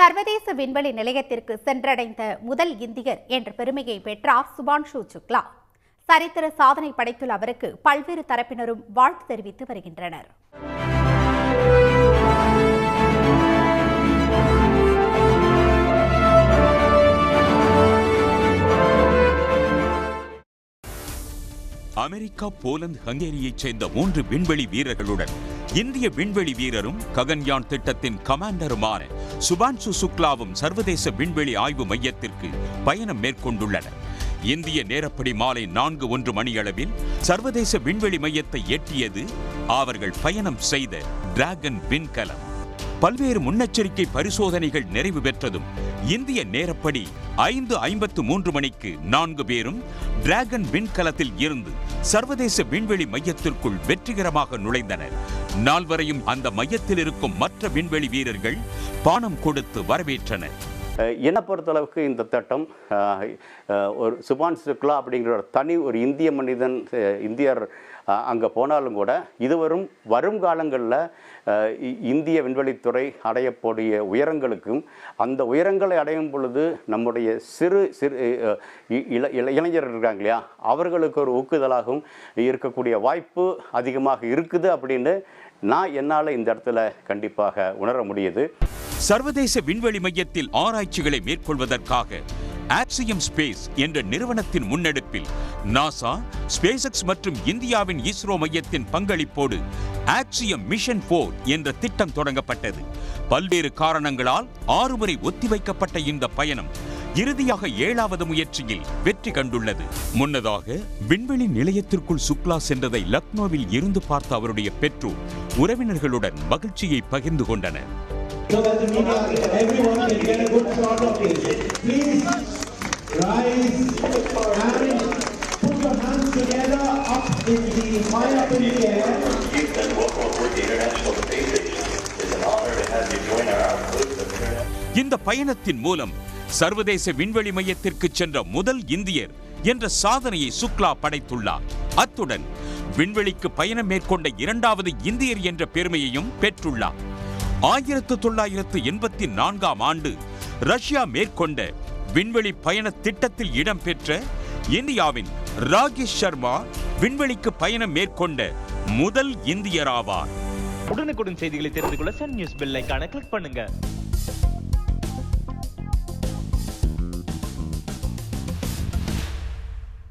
சர்வதேச விண்வெளி நிலையத்திற்கு சென்றடைந்த முதல் இந்தியர் என்ற பெருமையை பெற்றார் சுபான்ஷு சுக்லா. சரித்திர சாதனை படைத்துள்ள அவருக்கு பல்வேறு தரப்பினரும் வாழ்த்து தெரிவித்து வருகின்றனர். அமெரிக்கா, போலந்து, ஹங்கேரியைச் சேர்ந்த 3 விண்வெளி வீரர்களுடன் இந்திய விண்வெளி வீரரும் ககன்யான் திட்டத்தின் கமாண்டருமான சுபான்ஷு சுக்லாவும் சர்வதேச விண்வெளி ஆய்வு மையத்திற்கு பயணம் மேற்கொண்டுள்ளனர். இந்திய நேரப்படி மாலை 4:01 மணியளவில் சர்வதேச விண்வெளி மையத்தை எட்டியது அவர்கள் பயணம் செய்த டிராகன் விண்கலம். பல்வேறு முன்னெச்சரிக்கை பரிசோதனைகள் நிறைவு பெற்றதும் இந்திய நேரப்படி 5:53 மணிக்கு 4 பேரும் டிராகன் விண்கலத்தில் இருந்து சர்வதேச விண்வெளி மையத்திற்குள் வெற்றிகரமாக நுழைந்தனர். நால்வரையும் அந்த மையத்தில் இருக்கும் மற்ற விண்வெளி வீரர்கள் பானம் கொடுத்து வரவேற்றனர். என்னை பொறுத்தளவுக்கு இந்த திட்டம் ஒரு சுபான்ஷு சுக்லா அப்படிங்கிற ஒரு தனி ஒரு இந்திய மனிதன், இந்தியர் அங்கே போனாலும் கூட வரும் காலங்களில் இந்திய விண்வெளித்துறை அடையக்கூடிய உயரங்களுக்கும் அந்த உயரங்களை அடையும் பொழுது நம்முடைய சிறு இளைஞர்கள் இருக்காங்க இல்லையா, அவர்களுக்கு ஒரு ஊக்குதலாகவும் இருக்கக்கூடிய வாய்ப்பு அதிகமாக இருக்குது அப்படின்னு என்னால் இந்த இடத்துல கண்டிப்பாக உணர முடியுது. சர்வதேச விண்வெளி மையத்தில் ஆராய்ச்சிகளை மேற்கொள்வதற்காக ஆக்சியம் ஸ்பேஸ் என்ற நிறுவனத்தின் முன்னெடுப்பில் நாசா, ஸ்பேஸ்எக்ஸ் மற்றும் இந்தியாவின் இஸ்ரோ மையத்தின் பங்களிப்போடு ஆக்சியம் மிஷன் 4 என்ற திட்டம் தொடங்கப்பட்டது. பல்வேறு காரணங்களால் 6 முறை ஒத்திவைக்கப்பட்ட இந்த பயணம் இறுதியாக 7வது முயற்சியில் வெற்றி கண்டுள்ளது. முன்னதாக விண்வெளி நிலையத்திற்குள் சுக்லா சென்றதை லக்னோவில் இருந்து பார்த்த அவருடைய பெற்றோர் உறவினர்களுடன் மகிழ்ச்சியை பகிர்ந்து கொண்டனர். So that the media, everyone can get a good shot of it. Please rise and put your hands together up in the high up in the air. இந்த பயணத்தின் மூலம் சர்வதேச விண்வெளி மையத்திற்கு சென்ற முதல் இந்தியர் என்ற சாதனையை சுக்லா படைத்துள்ளார். அத்துடன் விண்வெளிக்கு பயணம் மேற்கொண்ட 2வது இந்தியர் என்ற பெருமையையும் பெற்றுள்ளார். 1984ஆம் ஆண்டு ரஷ்யா மேற்கொண்ட விண்வெளி பயண திட்டத்தில் இடம்பெற்ற இந்தியாவின் ராகேஷ் சர்மா விண்வெளிக்கு பயணம் மேற்கொண்ட முதல் இந்தியராவார். உடனுக்குடன் செய்திகளை தெரிந்து கொள்ள சன் நியூஸ் பெல் ஐகானை கிளிக் பண்ணுங்க.